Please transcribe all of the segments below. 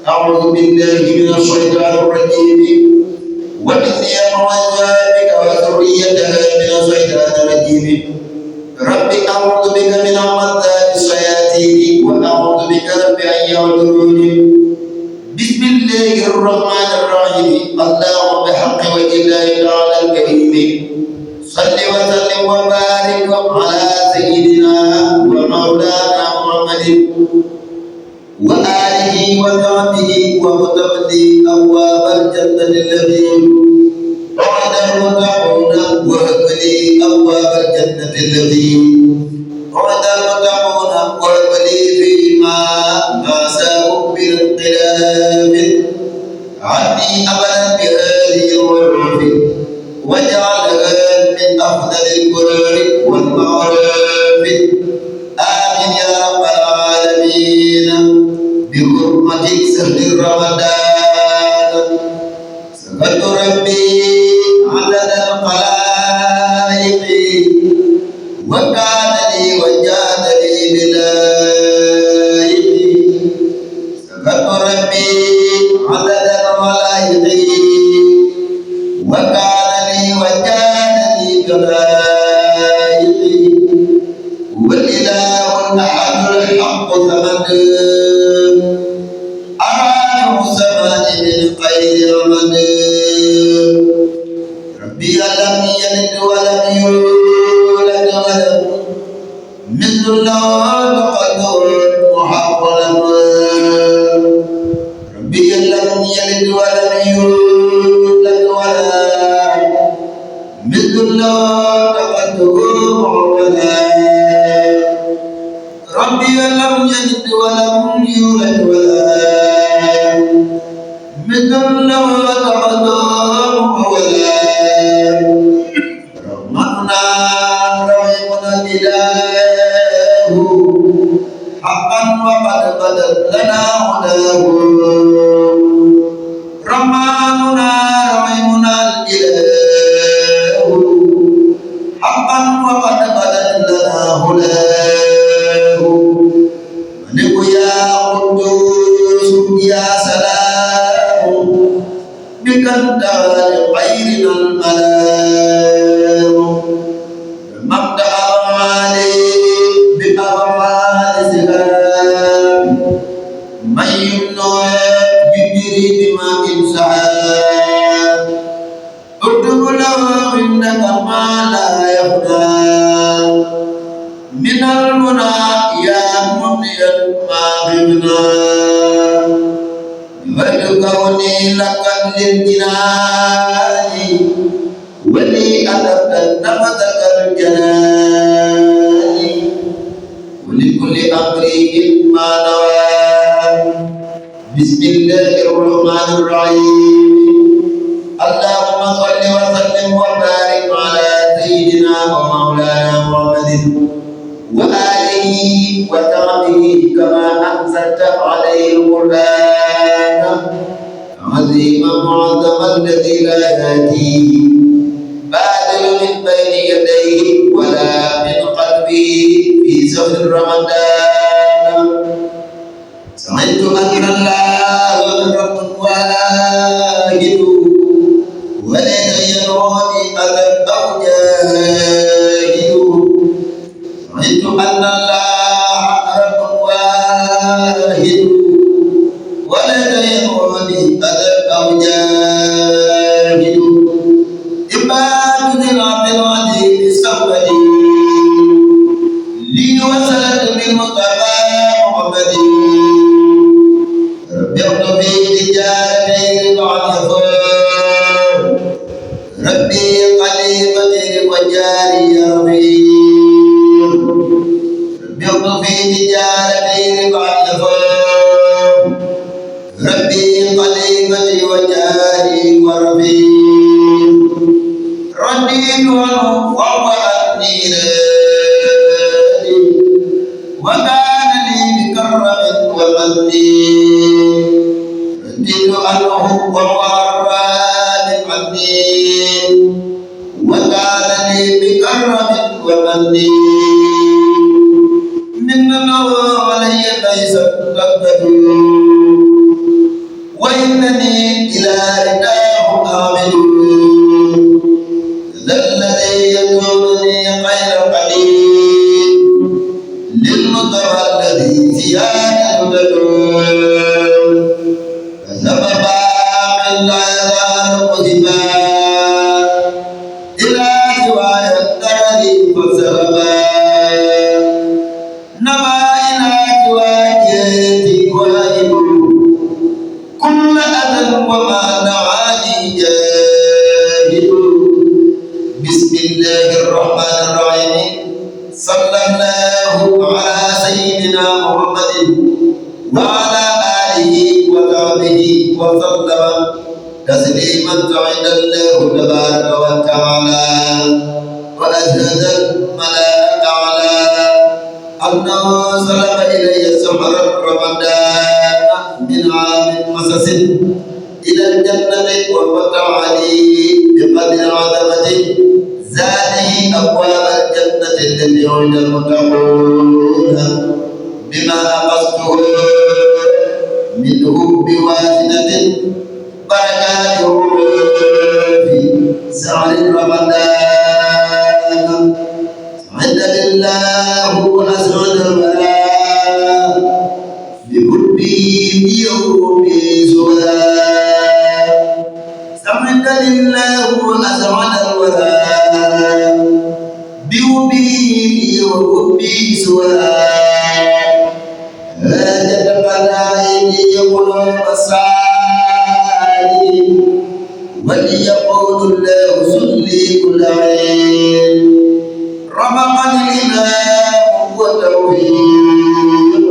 أعوذ بالله من الشيطان الرجيم وإني أعوذ بك وذريتها من الشيطان الرجيم رب أعوذ بك من همزات الشياطين وأعوذ بك رب أن يحضرون بسم الله الرحمن الرحيم اللهم بحق وجه الله تعالى الكريم صل وسلم وبارك على سيدنا ومولانا محمد وآله وصحبه ومتولي أبواب الجنة الذين وعد المتقون وهب لي أبواب الجنة الذين وعد المتقون وهب لي فيما ما ساءوا بالانقلاب عني أبدا بهذه الوعود وجعلها من أفضل القرار والمعروف آمين يا رب العالمين بحرمة شهر رمضان سكت ربي عدد الخلائق وكان لي وجاد لي بلائق سكت ربي عدد الخلائق وكان لي وجاد لي بلائق والإله الأحد الحق ثمن من خير رمضان ربي لم يلد ولم يولد ولم مثل له قدر محرم ربي لم يلد ولم يولد ولم مثل له قدر محرم ربي لم يلد ولم يولد ولم مثل له تقدم ولا رحمتنا رحمنا الإله حقا وقد بدت لنا هداه رحمتنا رحمنا الإله حقا وقد بدت لنا هداه ملك يا قدوس يا سلام بك الدار خيرنا المنام مبدأ أعمالي بأعمال سلام من يمنع يجري بما سعى اكتب له عندك ما لا يفنى من المنى يا منيا ما بمنى وكوني لك للجنان ولي أدبت نفسك الجنان ولكل أمر ما نوى بسم الله الرحمن الرحيم اللهم صل وسلم وبارك على سيدنا ومولانا محمد وآله وصحبه كما أنزلت عليه القرآن عظيما معظما الذي لا يأتيه بادل من بين يديه ولا من قلبه في سفر رمضان سمعت أن الله رب واحد وليس يروني أبدا أو جاهد سمعت أن الله رب واحد وليس يروني أبدا أو جاهد إباد ذراع العظيم السود لي وصلت بالمصطفى محمد ربي في تجارتي ربي قليبتي وجاري ربي ربي في تجارتي ربي قليبتي وجاري وربي رديت عنه وهو أني وكان لي بكرم ومني رديت عنه وهو الراد عني وكان لي بكرم ومني من الله علي ليس تقدر وما دعاني جاهد. بسم الله الرحمن الرحيم. صلى الله على سيدنا محمد وعلى آله وصحبه وسلم تسليما تعالى الله تبارك وتعالى. وأشهد الملائكة على أنه سلم إلي سحر رمضان من عام مسس إلى الجنة وفتح علي بقدر عظمته ذاته أبواب الجنة التي وعد المتقون بما أخذته منه بواسطة بركاته في سعر رمضان. سعد لله وأسعد الولاء بقربه بيوم سواه. سعد لله وأسعد الولاء بقربه وقربه سواه. هاجت القلائد قلوب السائل وليقول الله سلي كل عين. رمقني الإمام وتوفيق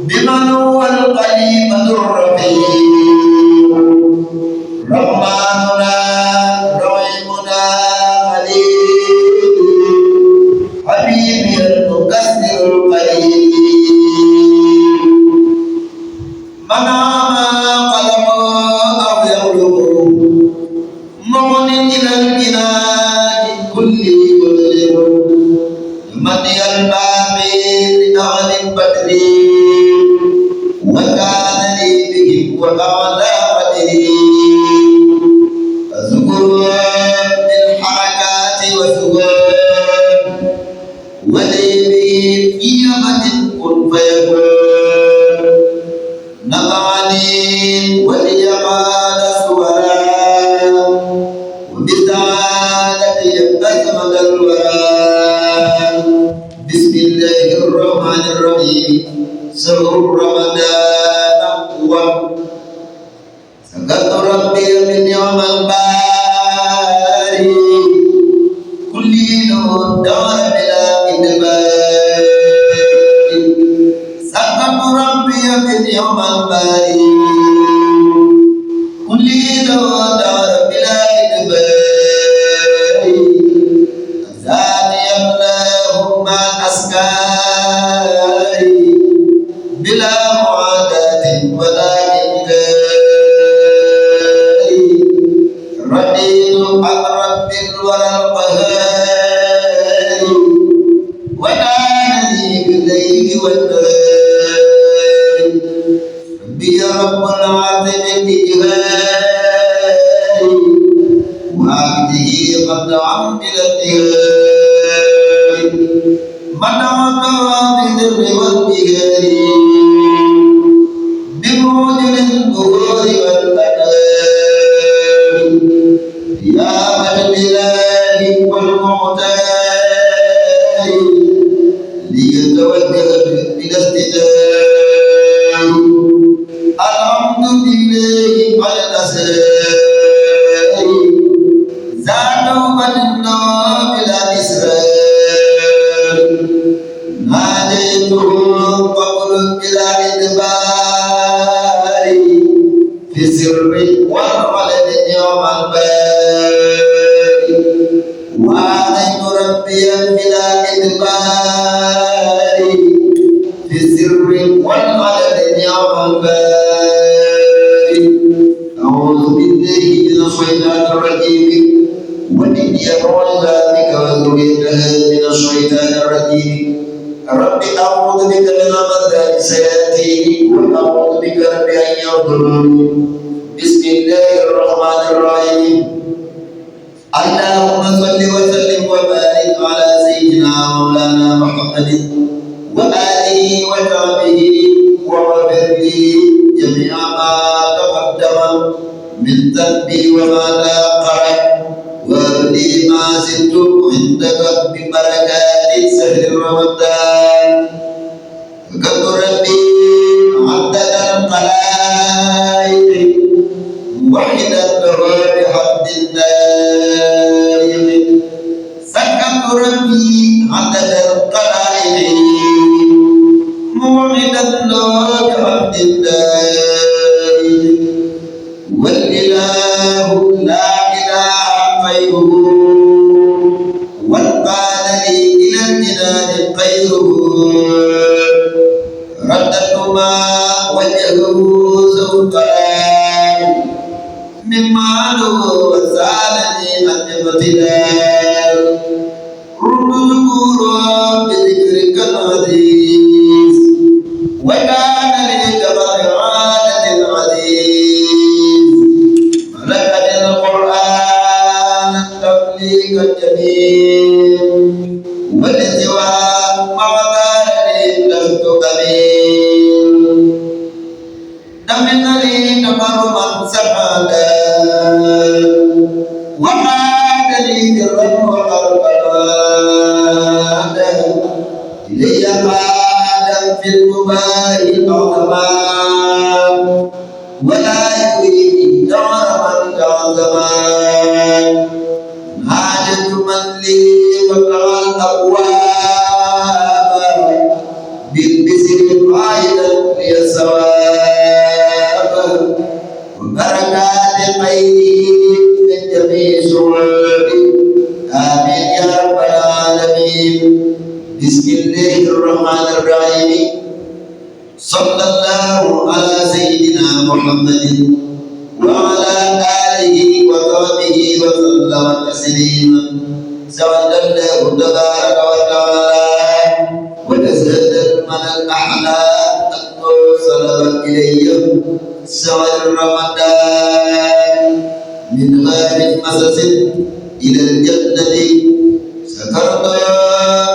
بمن هو القليمة الرفيق. رحمننا رحيمنا خليل حبيبي المكسر القليل. من عما قلمه أو يغلبه مغن إلى الجنان كل يظلم. من يلبابي لأهل البدر وكان لي بهم وأعلى قدري. أذكر بالحركات وسكون ولي بهم في أبد كن فيكون. نفعني ولي قال سورا وبسعادتي أزمد الورى. بسم الله الرحمن الرحيم. شهر رمضان سكت ربي من يوم الباري كل نور دار بلا إدبار. سكت ربي من يوم الباري كل نور دار بلا إدبار. أزاني اللهم أسكاري بلا معاداة ولا إنكار. رضيت عن رب الورى القهار ونال لي بالليل والنهار. ربي رب العرش بالإجهار وعبده قد عمد الاتهار. منعك بذر والبهار بموجل الظهور والأنام. يا من الإله والمعتاد ليتوجه بالاستدام. الحمد لله على الأسرار زادوا بدنا بلا إسرار. ناديته قبل بلا إدبار في السر والعلن يوم الباري. وآتيت ربي بلا إدبار في السر والعلن يوم الباري. أعوذ بالله من الشيطان الرجيم وإني أعوذ بك وذريتها من الشيطان الرجيم. رب أعوذ بك من همزات الشياطين وأعوذ بك رب أن يحضرون. بسم الله الرحمن الرحيم. اللهم صل وسلم وبارك على سيدنا مولانا محمد وآله وصحبه وغفر لي جميع ما تقدم من ذنبي وما تأخر وابدي ما زدت عندك ببركات شهر رمضان. فقد ربي عدد الخلائق وحدا بحد الدائم سكت ربي عدد القلائل موعدا بحد الدائم والإله لا إله غيره والقال لي إلى الجنان غيره رددت ما وجهه زوقان مما له وسالني عن ابتلال رب ذكورا بذكرك العزيز وكان لي كبر عادة العزيز ملكت القرآن التبليغ الجميل ولسوى مغفرني لست قليل دمن لي تقربا سحادا وقاد لي جرا وقربادا إلي قادا في المباح العظما ولا يريد دار من تعظما حاجة من لي وقع الأبواب بالبسر قائدا لي الثواب وبركات خيره من جميع سروري آمين يا رب العالمين بسم الله الرحمن الرحيم صلى الله على سيدنا محمد وعلى آله وصحبه وسلم تسليما سوى الله تبارك وتعالى وتزهد من الأحلى أن إليهم سوى رمضان من غير مسس إلى الجنة سكرت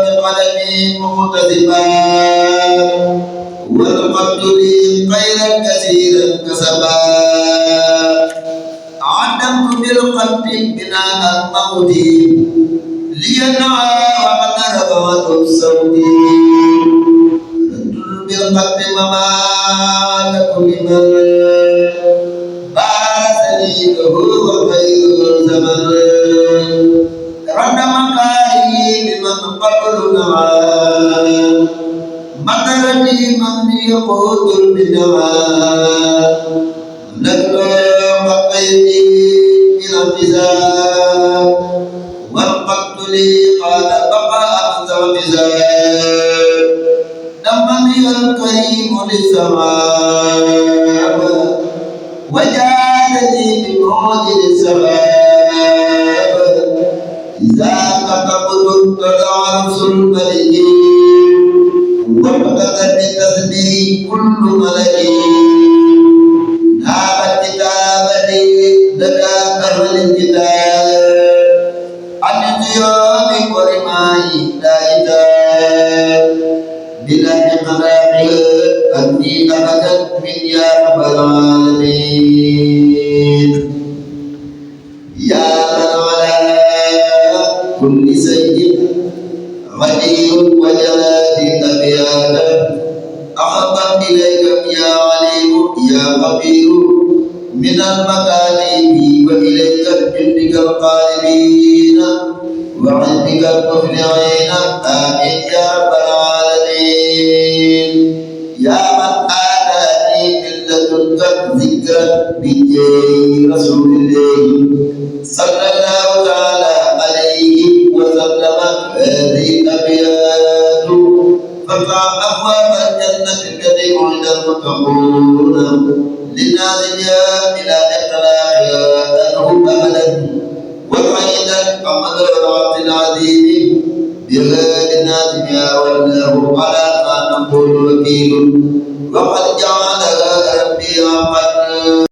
بقلمي مغتسبا ولقد لي خيرا كثيرا كسبا عدمت بالقلب بناء الموت لينعى وقد الصوت بالقلب ممات كل من بارزني له وخير زمن رد مكاري بمن قبل نعى مطرني من يقود البدعاء نبلغ قيدي من النزاع والقتل لي قال بقاء ومزاج دمني الكريم للثواب وجعلني بموج الثواب إذا كتبت العرش الملك وكتب بتسبيح كل ملك نابت كتابتي لدى أهل الكتاب عن الغياب ورماي دائما بلا إقناع أني أبدا من يا رب العالمين يا من على كل سيد غني وجلالك بيانا أحب إليك يا عليم يا خبير من المكاتب وإليك جندك القائمين وعندك المفلحين آمين يا رب العالمين يا من آتاني من لدنك ذكرا بجاه رسول الله صلى الله تعالى عليه وسلم هذه الأبيات فافتح أبواب الجنة التي وعد المتقون للنازلها إلى إقلاعها أنهم أبدا وقيدا محمد العبد العظيم بغير نازلها والله على ما نقول وكيل وقد جعل